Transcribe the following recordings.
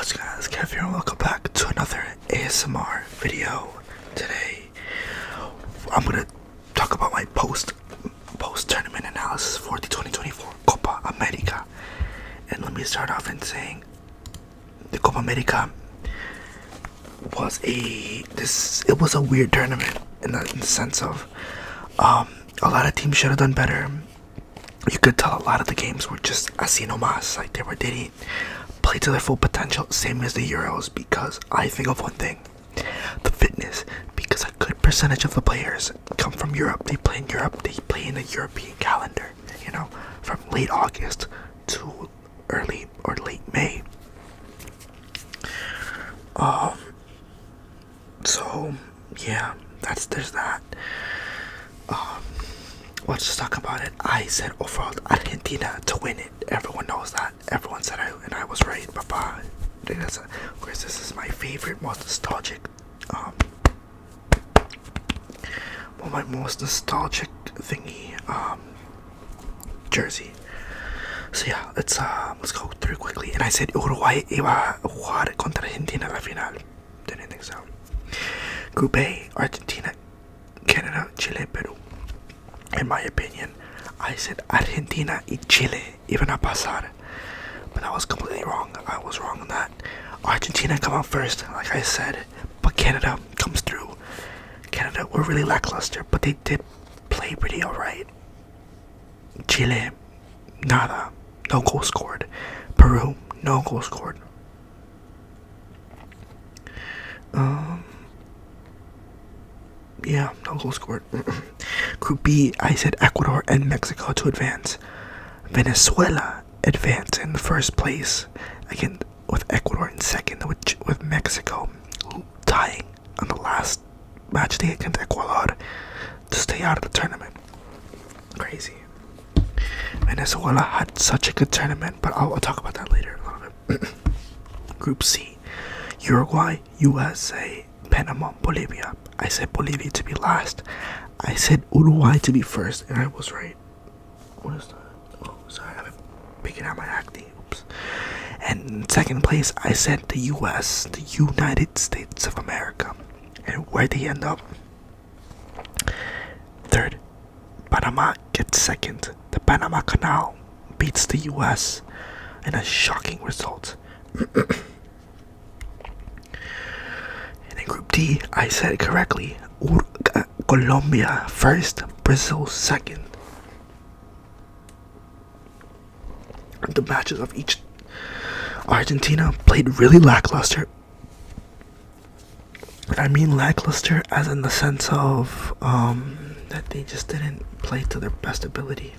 What's going on, it's Kev here and welcome back to another ASMR video. Today, I'm going to talk about my post-tournament analysis for the 2024 Copa America. And let me start off in saying the Copa America was a weird tournament in the sense of a lot of teams should have done better. You could tell a lot of the games were just así nomás, like they didn't play to their full potential, same as the Euros, because I think of one thing, the fitness, because a good percentage of the players come from Europe. They play in Europe, they play in a European calendar, from late August to early or late May. So yeah, there's that. Let's just talk about it. I said overall Argentina to win it. Everyone knows that. Everyone said and I was right. Papa. Of course, this is my favorite, most nostalgic. My most nostalgic thingy. Jersey. So yeah, let's go through quickly. And I said Uruguay iba a jugar contra Argentina la final. Didn't think so. Group A, Argentina, Canada, Chile, Peru. In my opinion, I said Argentina y Chile iban a pasar, but I was completely wrong. I was wrong on that. Argentina come out first, like I said, but Canada comes through. Canada were really lackluster, but they did play pretty alright. Chile, nada, no goal scored. Peru, no goal scored. Yeah, no goal scored. Group B, I said Ecuador and Mexico to advance. Venezuela advanced in the first place, again with Ecuador in second, with Mexico tying on the last match day against Ecuador to stay out of the tournament. Crazy. Venezuela had such a good tournament, but I'll talk about that later a little bit. Group C, Uruguay, USA, Panama, Bolivia. I said Bolivia to be last. I said Uruguay to be first, and I was right. What is that? Oh, sorry, I've been picking out my acne. Oops. And in second place, I said the US, the United States of America. And where they end up? Third. Panama gets second. The Panama Canal beats the US in a shocking result. Group D, I said it correctly. Colombia first, Brazil second. The matches of each. Argentina played really lackluster. And I mean lackluster as in the sense of that they just didn't play to their best ability.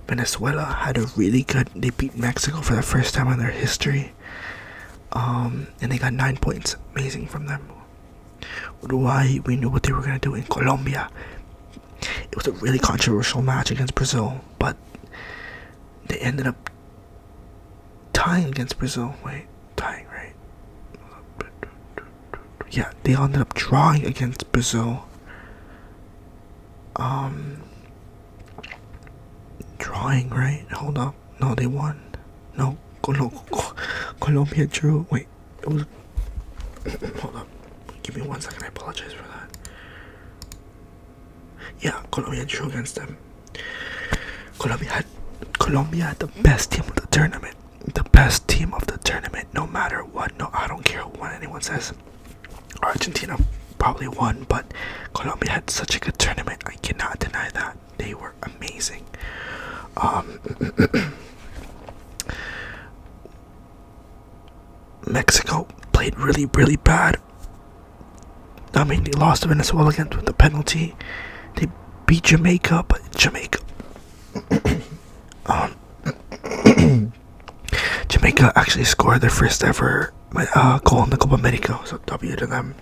Venezuela had a really good. They beat Mexico for the first time in their history. And they got 9 points. Amazing from them. Uruguay, we knew what they were going to do. In Colombia, it was a really controversial match against Brazil, but they ended up tying against Brazil. Tying, right? Yeah, they ended up drawing against Brazil. Drawing, right? Hold up. No, they won. No. Colombia drew. Wait, it was. Hold up. Give me 1 second. I apologize for that. Yeah, Colombia drew against them. Colombia had the best team of the tournament. The best team of the tournament, no matter what. No, I don't care what anyone says. Argentina probably won, but Colombia had such a good tournament. I cannot deny that. They were amazing. Mexico played really, really bad. I mean, they lost to Venezuela again with the penalty. They beat Jamaica, but Jamaica actually scored their first ever goal in the Copa America, so W to them.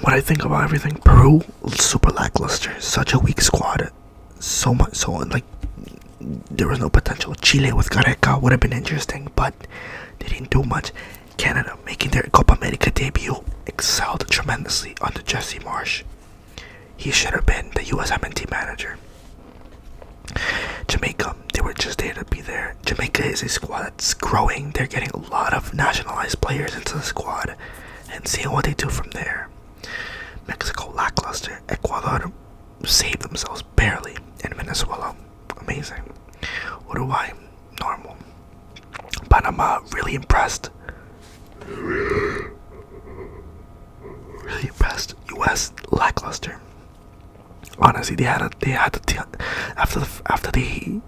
What I think about everything, Peru, super lackluster, such a weak squad, so much so like there was no potential. Chile with Gareca would have been interesting, but they didn't do much. Canada, making their Copa America debut, excelled tremendously under Jesse Marsh. He should have been the USMNT manager. Jamaica, they were just there to be there. Jamaica is a squad that's growing. They're getting a lot of nationalized players into the squad and seeing what they do from there. Mexico lackluster. Ecuador saved themselves barely. And Venezuela amazing. Uruguay normal. Panama really impressed. Really impressed. US lackluster. Honestly, they had after they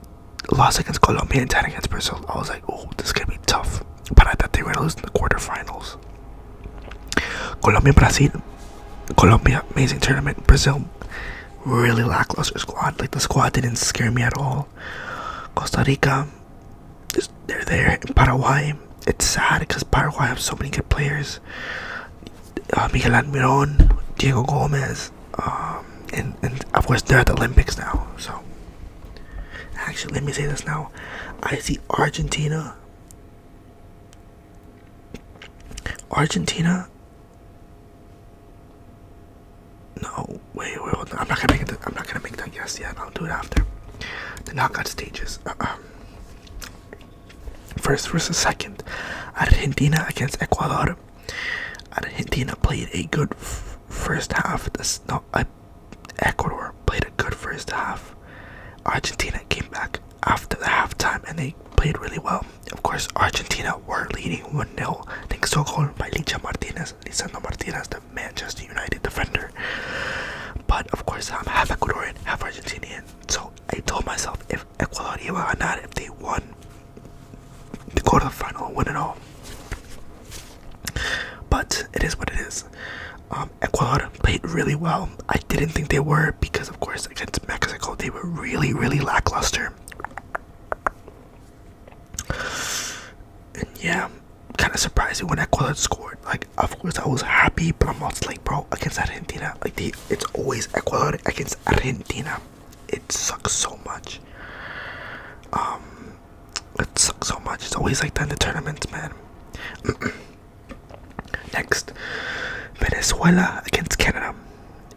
lost against Colombia and 10 against Brazil. I was like, oh, this is gonna be tough. But I thought they were gonna lose in the quarterfinals. Colombia, Brazil. Colombia, amazing tournament. Brazil, really lackluster squad. Like, the squad didn't scare me at all. Costa Rica, they're there. In Paraguay, it's sad because Paraguay have so many good players. Miguel Almiron, Diego Gomez, and of course they're at the Olympics now. So actually, let me say this now. I see Argentina. No, wait, hold on. I'm not gonna make that guess yet. I'll do it after the knockout stages. First versus second. Argentina against Ecuador. Argentina played a good first half. Ecuador played a good first half. Argentina came back after the halftime and they played really well. Of course, Argentina were leading 1-0 thanks to a goal by Lisandro Martinez, the Manchester United defender. But of course, I'm half Ecuadorian, half Argentinian. So I told myself, if Ecuador iba a ganar, if they won, they go to the final and win it all. But it is what it is. Ecuador played really well. I didn't think they were because, of course, against Mexico, they were really, really lackluster. And yeah, kind of surprising when Ecuador scored. Like, of course, I was happy, but I'm also like, bro, against Argentina, like, it's always Ecuador against Argentina. It sucks so much. It sucks so much. It's always like that in the tournaments, man. Next, Venezuela against Canada.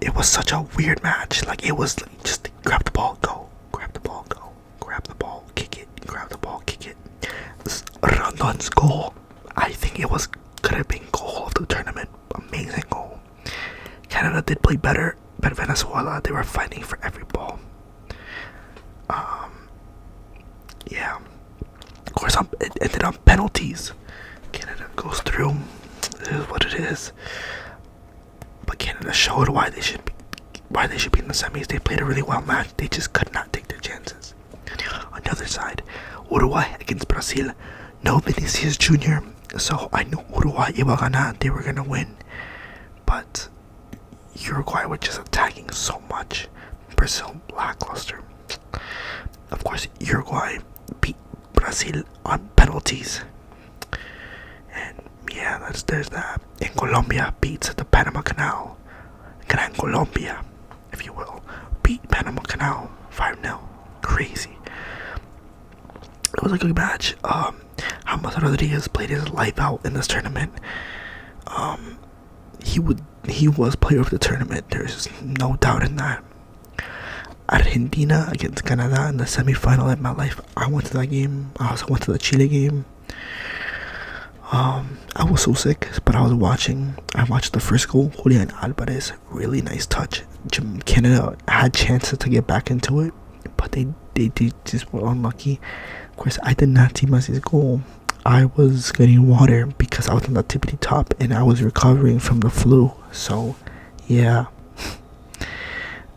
It was such a weird match. Like, it was like, just grab the ball, go. Grab the ball, go. Grab the ball, kick it. Grab the ball, kick it. Rondon's goal, I think it was could have been goal of the tournament. Amazing goal. Canada did play better, but Venezuela, they were fighting for every ball. Yeah. Of course, it ended on penalties. Canada goes through. It is what it is. But Canada showed why they should be in the semis. They played a really well match. They just could not take their chances. On the other side, Uruguay against Brazil. No Vinicius Jr. So I knew Uruguay iba a ganar. They were gonna win. But Uruguay were just attacking so much. Brazil lackluster. Of course, Uruguay beat Brazil on penalties. And yeah, there's that. And Colombia beats the Panama Canal. Gran Colombia, if you will, beat Panama Canal 5-0. Crazy. It was a good match. James Rodriguez played his life out in this tournament. He was player of the tournament. There's no doubt in that. Argentina against Canada in the semi-final. In my life, I went to that game. I also went to the Chile game. I was so sick, but I was watching. I watched the first goal. Julian Alvarez, really nice touch. Canada had chances to get back into it, but they just were unlucky. Of course, I did not see Messi's goal. I was getting water because I was on the tippity top and I was recovering from the flu. So, yeah.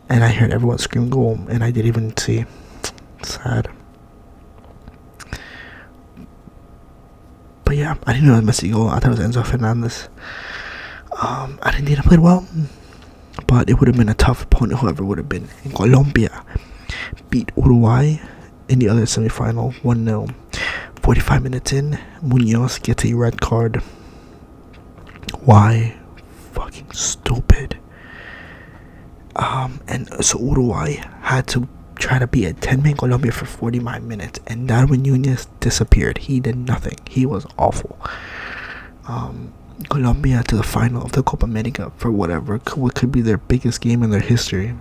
And I heard everyone scream goal, and I didn't even see. Sad. But yeah, I didn't know it was Messi goal. I thought it was Enzo Fernandez. Argentina played well, but it would have been a tough opponent, whoever would have been. And Colombia beat Uruguay in the other semi-final 1-0. 45 minutes in, Munoz gets a red card. Why? Fucking stupid. And so Uruguay had to try to be a 10-man Colombia for 45 minutes, and Darwin Núñez disappeared. He did nothing. He was awful. Colombia to the final of the Copa America for what could be their biggest game in their history.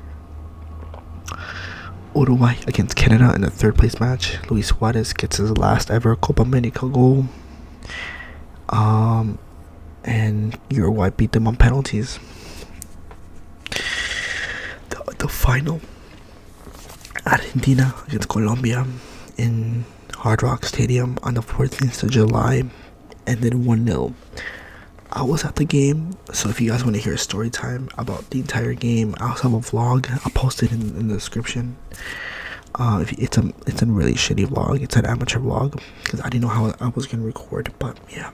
Uruguay against Canada in the third place match. Luis Suarez gets his last ever Copa America goal. And Uruguay beat them on penalties. The final, Argentina against Colombia in Hard Rock Stadium on the 14th of July, ended 1-0. I was at the game, so if you guys want to hear a story time about the entire game, I also have a vlog. I'll post it in the description. It's a really shitty vlog. It's an amateur vlog because I didn't know how I was gonna record, but yeah.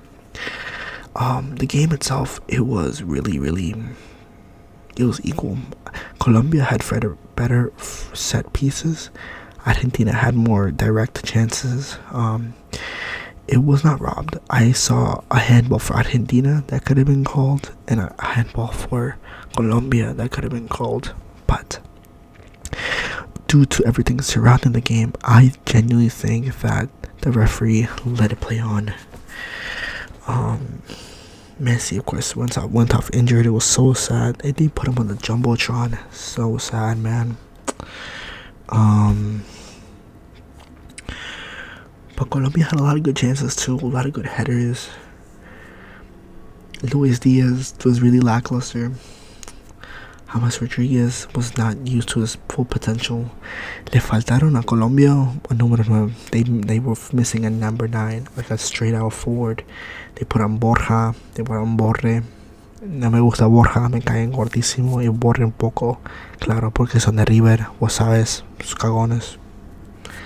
The game itself, it was really it was equal. Colombia had better set pieces. Argentina had more direct chances. It was not robbed. I saw a handball for Argentina that could have been called, and a handball for Colombia that could have been called. But due to everything surrounding the game, I genuinely think that the referee let it play on. Messi, of course, went off injured. It was so sad. They did put him on the jumbotron. So sad, man. But Colombia had a lot of good chances too. A lot of good headers. Luis Diaz was really lackluster. James Rodriguez was not used to his full potential. Le faltaron a Colombia a número 9. They were missing a number 9, like a straight out forward. They put on Borja, they put on Borre. No me gusta Borja, me caen gordísimo. Y Borre un poco, claro, porque son de River. Vos sabes, sus cagones.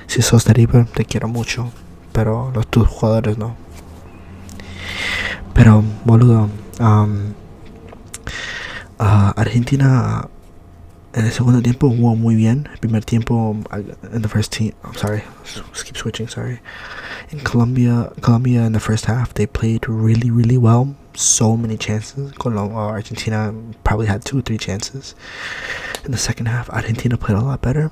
Si sos de River, te quiero mucho, pero los tus jugadores no. Pero, boludo, Argentina en el segundo tiempo jugó muy bien. El primer tiempo, in the first team, I'm sorry, just keep switching, sorry. In Colombia in the first half, they played really well. So many chances. Argentina probably had 2-3 chances. In the second half, Argentina played a lot better.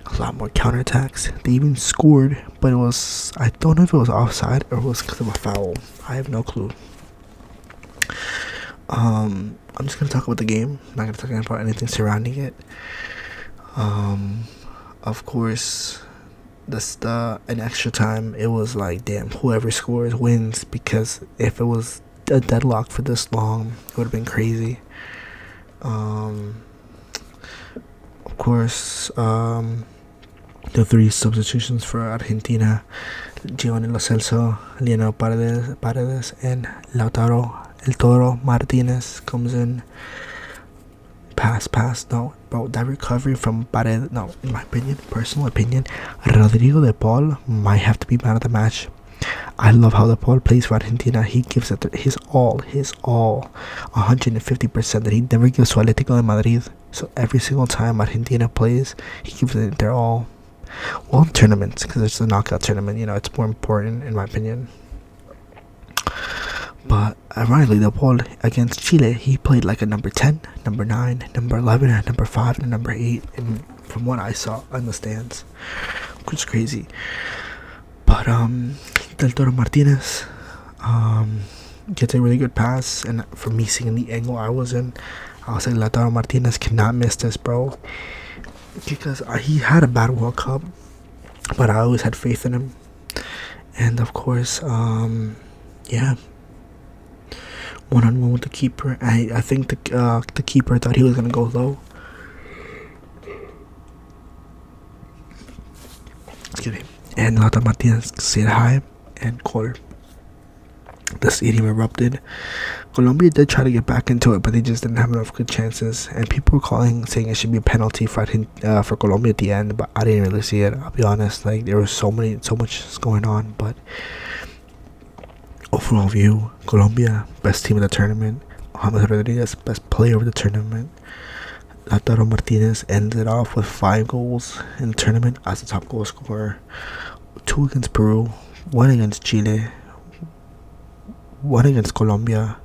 A lot more counterattacks. They even scored, but I don't know if it was offside or it was because of a foul. I have no clue. I'm just gonna talk about the game. I'm not gonna talk about anything surrounding it. Of course, in extra time, it was like, damn, whoever scores wins, because if it was a deadlock for this long, it would have been crazy. Of course, the 3 substitutions for Argentina: Giovanni Lo Celso, Lionel Paredes, and Lautaro El Toro Martinez comes in. Pass. No, bro, that recovery from Paredes. No, in my opinion, personal opinion, Rodrigo de Paul might have to be man of the match. I love how De Paul plays for Argentina. He gives it his all, 150% that he never gives to Atletico de Madrid. So every single time Argentina plays, he gives it their all. Well, in tournaments, because it's a knockout tournament, it's more important, in my opinion. But ironically, De Paul against Chile, he played like a number 10, number 9, number 11, and number 5, and number 8. And from what I saw on the stands, which is crazy. But Del Toro Martinez gets a really good pass, and for me, seeing the angle I was in, I was like, Lautaro Martinez cannot miss this, bro, because he had a bad World Cup, but I always had faith in him. And of course, yeah, 1-on-1 with the keeper. I think the keeper thought he was gonna go low. Excuse me. And Lautaro Martinez said hi and called. The stadium erupted. Colombia did try to get back into it, but they just didn't have enough good chances. And people were saying it should be a penalty for Colombia at the end, but I didn't really see it. I'll be honest. Like, there was so much going on, but overall view, Colombia, best team of the tournament. James Rodriguez, best player of the tournament. Lautaro Martinez ended off with 5 goals in the tournament as the top goal scorer. 2 against Peru, 1 against Chile, 1 against Colombia.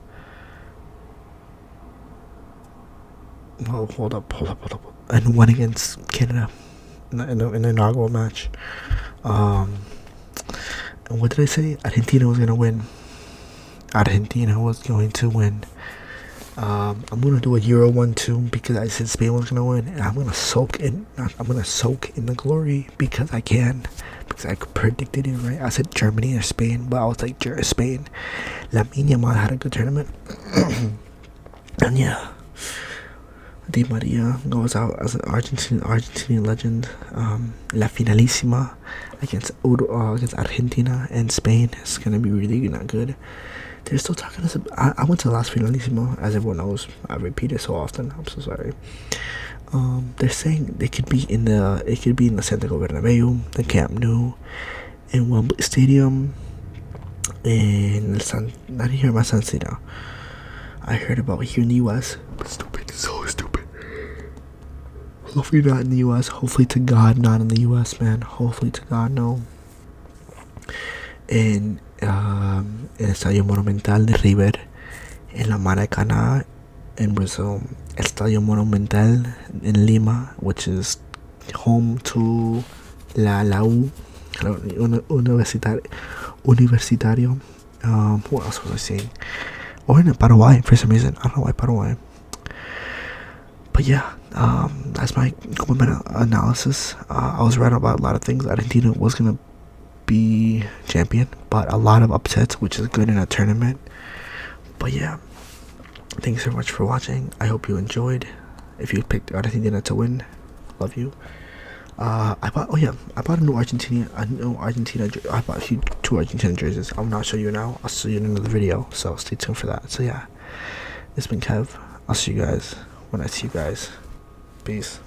Oh, hold up. And 1 against Canada in the inaugural match. And what did I say? Argentina was going to win. I'm gonna do a Euro one too because I said Spain was gonna win, and I'm gonna soak in. I'm gonna soak in the glory because I can, because I predicted it right. I said Germany or Spain, but I was like Spain. Lamine Yamal had a good tournament, and yeah, Di Maria goes out as an Argentinian legend. La Finalissima against Argentina and Spain is gonna be really not good. They're still talking us. I went to the last Finalissimo, as everyone knows. I repeat it so often. I'm so sorry. They're saying it could be in the Santiago Bernabeu, the Camp Nou, in Wembley Stadium, in not here in my San Siro. I heard about here in the U.S. But stupid, so stupid. Hopefully not in the U.S. Hopefully to God not in the U.S. Man. Hopefully to God no. En el Estadio Monumental de River, en la Maracaná in Brazil, el Estadio Monumental in Lima, which is home to la U, Universitario. What else was I saying? Or in Paraguay for some reason. I don't know why Paraguay. But yeah, that's my Copa analysis. I was right about a lot of things. Argentina was gonna be champion, but a lot of upsets, which is good in a tournament. But yeah, thanks so much for watching. I hope you enjoyed. If you picked Argentina to win, love you. I bought a new Argentina. I bought two Argentina jerseys. I'm not show you now. I'll show you in another video. So stay tuned for that. So yeah, it's been Kev. I'll see you guys when I see you guys. Peace.